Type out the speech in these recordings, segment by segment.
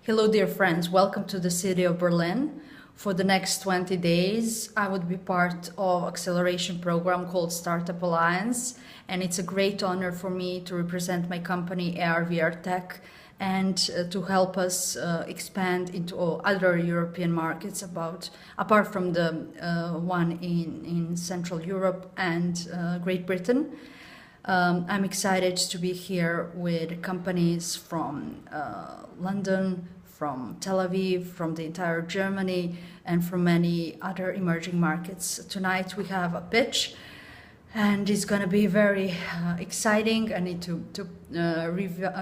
Hello dear friends, welcome to the city of Berlin. For the next 20 days, I would be part of acceleration program called Startup Alliance, and it's a great honor for me to represent my company ARVRtech and to help us expand into other European markets apart from the one in Central Europe and Great Britain. I'm excited to be here with companies from London, from Tel Aviv, from the entire Germany, and from many other emerging markets. Tonight we have a pitch, and it's going to be very exciting. I need to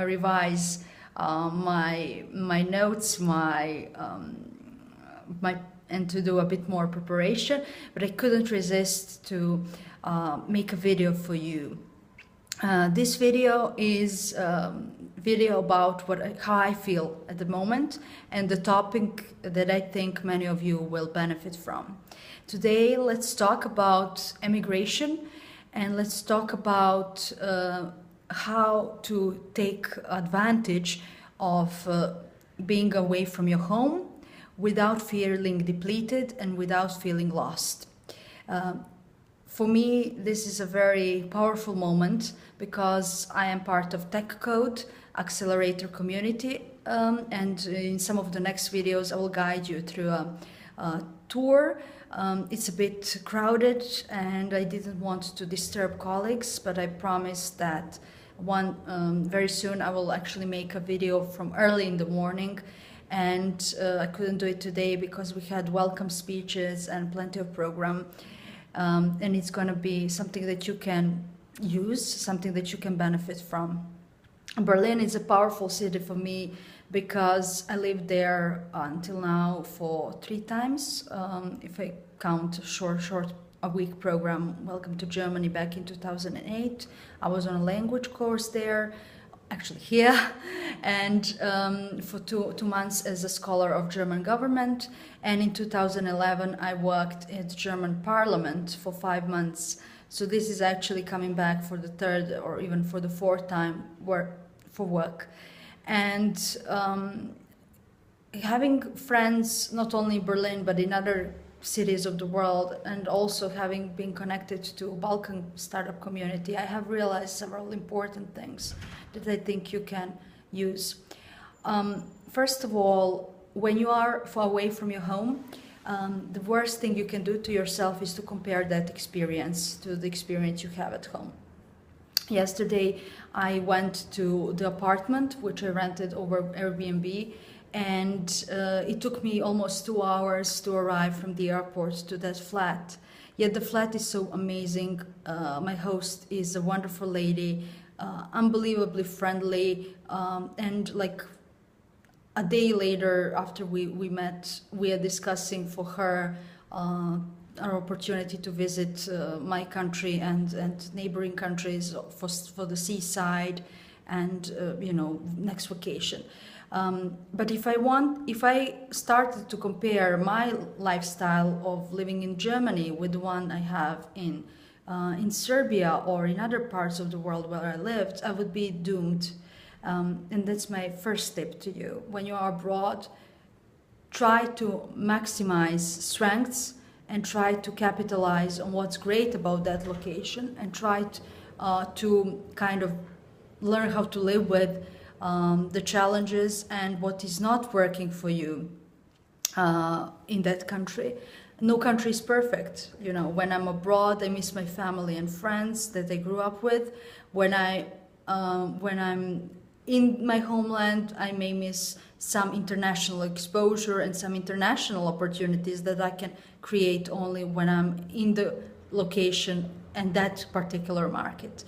revise my notes, and to do a bit more preparation. But I couldn't resist to make a video for you. This video is video about how I feel at the moment and the topic that I think many of you will benefit from. Today, let's talk about immigration, and let's talk about how to take advantage of being away from your home without feeling depleted and without feeling lost. For me, this is a very powerful moment because I am part of TechCode accelerator community, and in some of the next videos I will guide you through a tour. It's a bit crowded and I didn't want to disturb colleagues, but I promise that very soon I will actually make a video from early in the morning, and I couldn't do it today because we had welcome speeches and plenty of program. And it's going to be something that you can use, something that you can benefit from. Berlin is a powerful city for me because I lived there until now for 3 times. If I count a week program, Welcome to Germany back in 2008. I was on a language course there, actually here, and for two months as a scholar of German government. And in 2011 I worked at the German Parliament for 5 months. So this is actually coming back for the 3rd or even for the 4th time for work. And having friends not only in Berlin but in other cities of the world, and also having been connected to Balkan startup community, I have realized several important things that I think you can use. First of all, when you are far away from your home, the worst thing you can do to yourself is to compare that experience to the experience you have at home. Yesterday, I went to the apartment which I rented over AirBnB, and it took me almost 2 hours to arrive from the airport to that flat. Yet the flat is so amazing. My host is a wonderful lady, unbelievably friendly, and like a day later after we met, we are discussing for her our opportunity to visit my country and neighboring countries for the seaside and next vacation. But if I started to compare my lifestyle of living in Germany with the one I have in Serbia or in other parts of the world where I lived, I would be doomed. And that's my first tip to you. When you are abroad, try to maximize strengths and try to capitalize on what's great about that location, and try to kind of learn how to live with the challenges and what is not working for you in that country. No country is perfect. When I'm abroad, I miss my family and friends that I grew up with. When I'm in my homeland, I may miss some international exposure and some international opportunities that I can create only when I'm in the location and that particular market.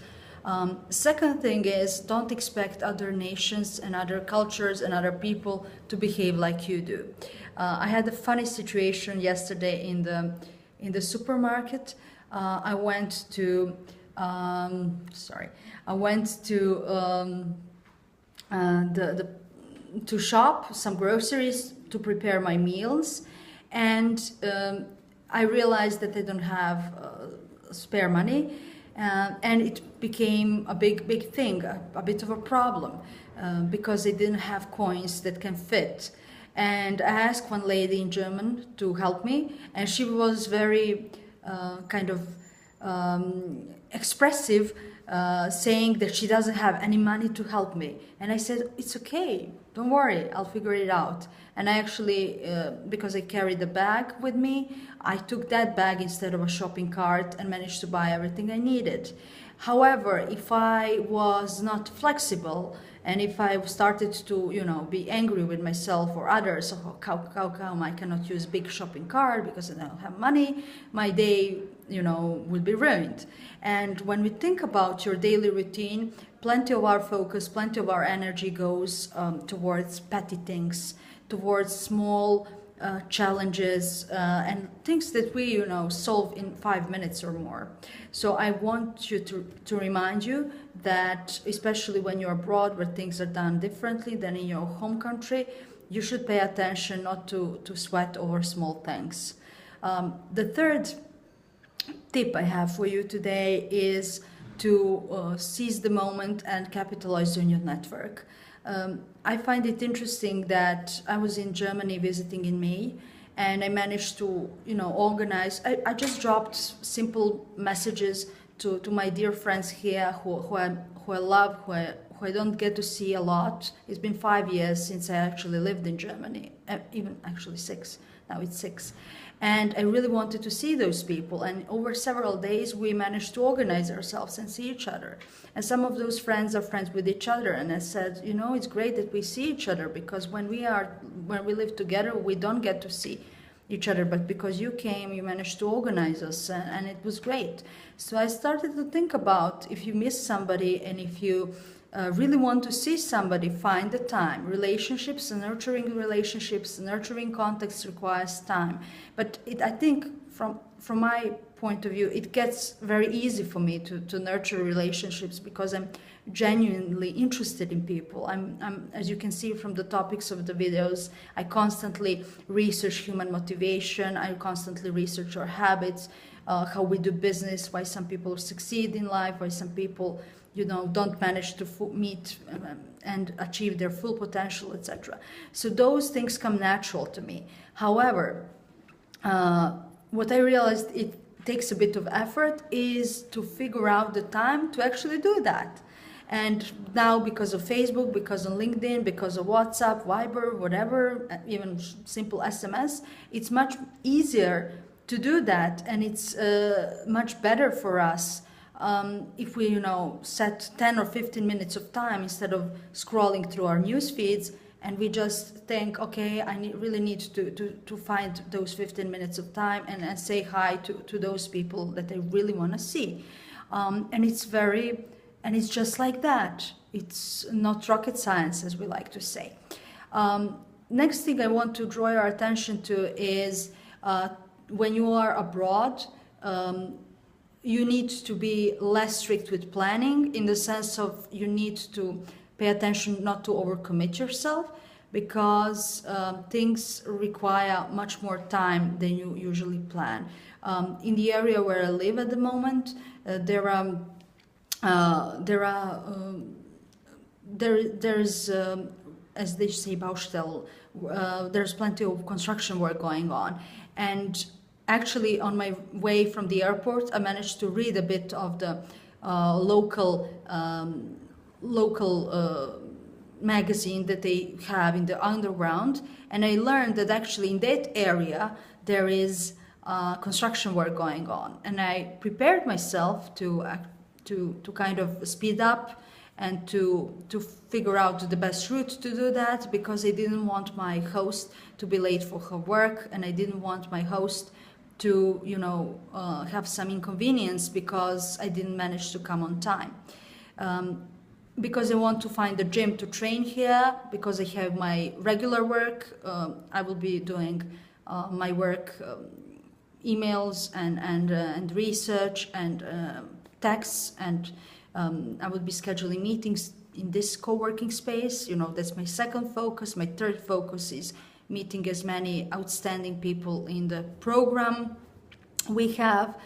Second thing is, don't expect other nations and other cultures and other people to behave like you do. I had a funny situation yesterday in the supermarket. I went to to shop some groceries to prepare my meals, and I realized that I don't have spare money, and it became a big thing, a bit of a problem. because they didn't have coins that can fit. And I asked one lady in German to help me, and she was very kind of expressive, saying that she doesn't have any money to help me. And I said, it's okay, don't worry, I'll figure it out. And I actually, because I carried the bag with me, I took that bag instead of a shopping cart and managed to buy everything I needed. However, if I was not flexible, and if I started to, be angry with myself or others, how come I cannot use big shopping cart because I don't have money, my day, will be ruined. And when we think about your daily routine, plenty of our focus, plenty of our energy goes towards petty things, towards small challenges and things that we, solve in 5 minutes or more. So I want you to remind you that, especially when you're abroad where things are done differently than in your home country, you should pay attention not to sweat over small things. The third tip I have for you today is to seize the moment and capitalize on your network. I find it interesting that I was in Germany visiting in May, and I managed to, organize. I just dropped simple messages to my dear friends here who I love, who I don't get to see a lot. It's been 5 years since I actually lived in Germany, even actually 6. Now it's 6. And I really wanted to see those people. And over several days, we managed to organize ourselves and see each other. And some of those friends are friends with each other. And I said, it's great that we see each other, because when we live together, we don't get to see each other. But because you came, you managed to organize us, and it was great. So I started to think about, if you miss somebody and if you really want to see somebody, find the time. Relationships, nurturing relationships, nurturing contacts requires time. But I think from my point of view, it gets very easy for me to nurture relationships because I'm genuinely interested in people. I'm, as you can see from the topics of the videos, I constantly research human motivation. I constantly research our habits, how we do business, why some people succeed in life, why some people don't manage to meet and achieve their full potential, etc. So those things come natural to me. However, what I realized it takes a bit of effort is to figure out the time to actually do that. And now, because of Facebook, because of LinkedIn, because of WhatsApp, Viber, whatever, even simple SMS, it's much easier to do that, and it's much better for us if we, set 10 or 15 minutes of time instead of scrolling through our news feeds, and we just think, okay, I really need to find those 15 minutes of time and say hi to those people that I really want to see. And it's just like that. It's not rocket science, as we like to say. Next thing I want to draw your attention to is when you are abroad, you need to be less strict with planning, in the sense of you need to pay attention not to overcommit yourself, because things require much more time than you usually plan. In the area where I live at the moment, there's as they say, Baustelle, there's plenty of construction work going on. And actually, on my way from the airport, I managed to read a bit of the local magazine that they have in the underground, and I learned that actually in that area there is construction work going on. And I prepared myself to kind of speed up and to figure out the best route to do that, because I didn't want my host to be late for her work, and I didn't want my host to have some inconvenience because I didn't manage to come on time. Because I want to find a gym to train here, because I have my regular work. I will be doing my work, emails and research and texts, and I will be scheduling meetings in this co-working space. That's my second focus. My third focus is meeting as many outstanding people in the program we have.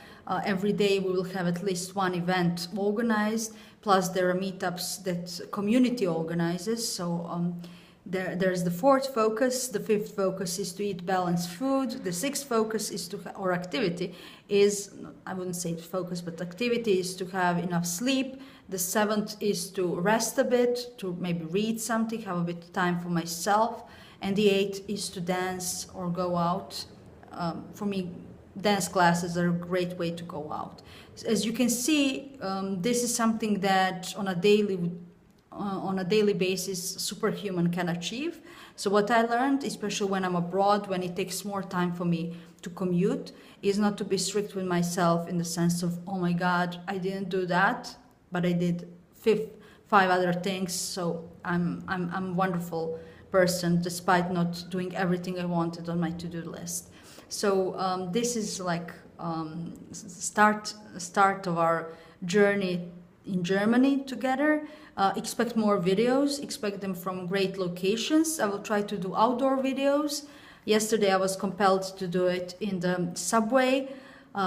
Every day we will have at least one event organized, plus there are meetups that community organizes. So there's the fourth focus. The fifth focus is to eat balanced food. The sixth focus is or activity is, I wouldn't say focus, but activity is to have enough sleep. The seventh is to rest a bit, to maybe read something, have a bit of time for myself. And the eighth is to dance or go out. For me, dance classes are a great way to go out. As you can see, this is something that on a daily basis, superhuman can achieve. So what I learned, especially when I'm abroad, when it takes more time for me to commute, is not to be strict with myself in the sense of, oh my God, I didn't do that, but I did five other things. So I'm a wonderful person despite not doing everything I wanted on my to-do list. So this is like start of our journey in Germany together. Expect more videos, expect them from great locations. I will try to do outdoor videos. Yesterday I was compelled to do it in the subway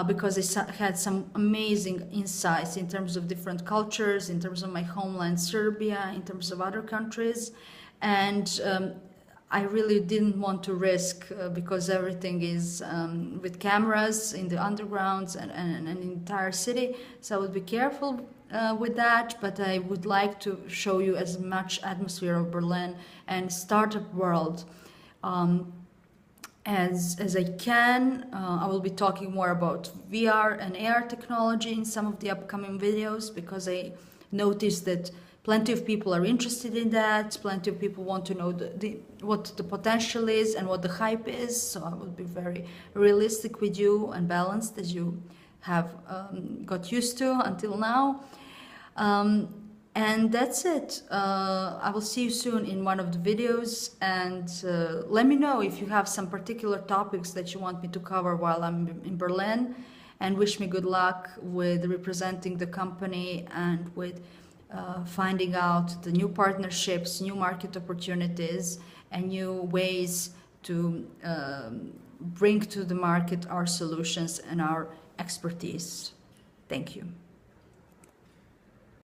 because I had some amazing insights in terms of different cultures, in terms of my homeland Serbia, in terms of other countries. And I really didn't want to risk because everything is with cameras in the undergrounds and the entire city. So I would be careful with that, but I would like to show you as much atmosphere of Berlin and startup world as I can. I will be talking more about VR and AR technology in some of the upcoming videos because I noticed that plenty of people are interested in that. Plenty of people want to know what the potential is and what the hype is. So I will be very realistic with you and balanced as you have got used to until now. And that's it. I will see you soon in one of the videos, and let me know if you have some particular topics that you want me to cover while I'm in Berlin, and wish me good luck with representing the company and with finding out the new partnerships, new market opportunities, and new ways to bring to the market our solutions and our expertise. Thank you.